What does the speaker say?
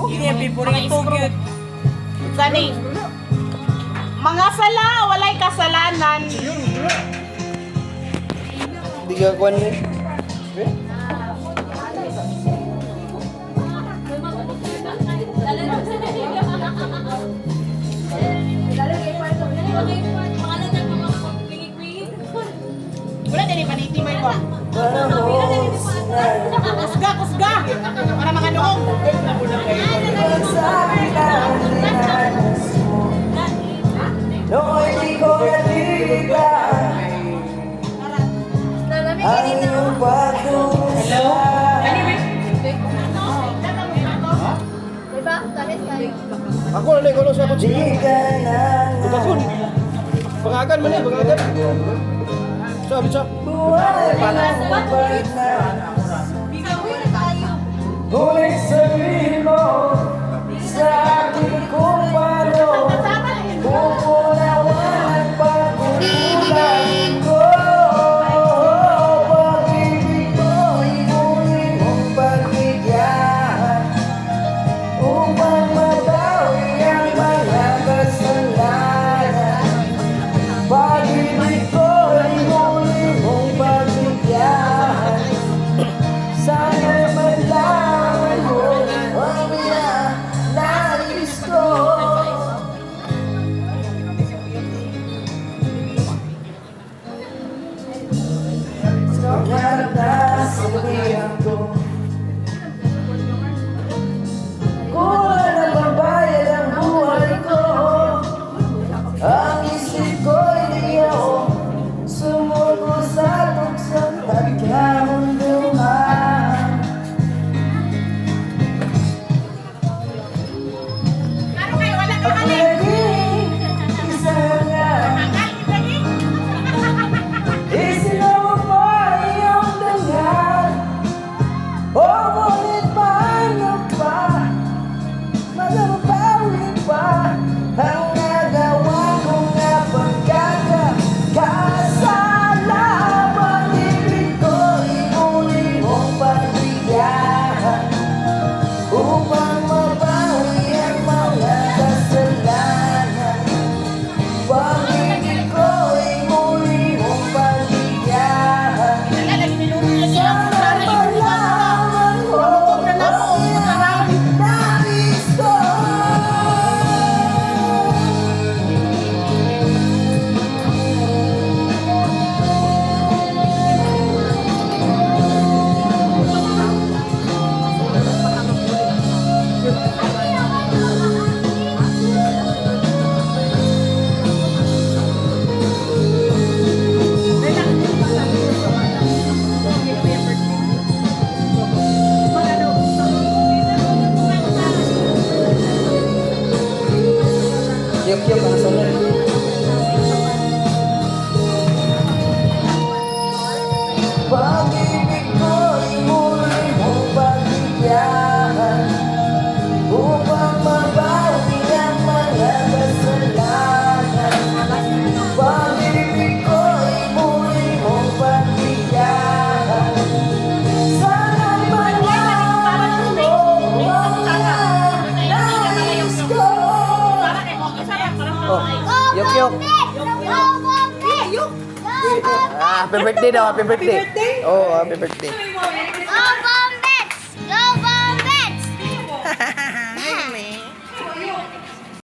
Ini ang paborito gyud. Gani. Mga sala, walay kasalanan. Hindi ka kuhan eh. Wala din paniti may ba? Kusga, kusga. Para mga noong. No'y di ko natigilan ang iyong pagdusa. Ako na lang ko sa ako. Di ka na Bakun. Pangagan man eh, pangagan. Sabi sa. buhay ang mabait na. Ngunit sabihin mo sa akin kung paano pupunawan ang pagkukulang ko. Pag-ibig ko'y muli mong pagbigyan upang mabawi ang mga kasalanan. Pag-ibig ko'y muli mong pagbigyan. Sana malaman mo ang nais ko. Nangarap na sabihan ko kung ano babayad ang buhay ko. Ang isip ko'y di ako sumuko sa tuksong pagkamunduhan. Ano kayo, wala ka Ako kali. naging isa nga. Isinawa mo iyong dangal. O ngunit paano pa magabawi pa ang nagawa ko nga pagkakasala. Pag-ibig ko'y muli mong pagbigyan upang mabawi ang mga kasalanan. Pag-ibig ko'y muli mong pagbigyan. Sana malaman mo ang nais ko. Kiyok-kiyok ang salat. Pag-ibig ko'y muli mong pagbigyan upang mabawi ang mga kasalanan. Pag-ibig ko'y muli mong pagbigyan. Sana malaman mo ang nais ko. Oh, yok-yok. Ah, happy birthday daw, happy birthday. Oh, happy birthday.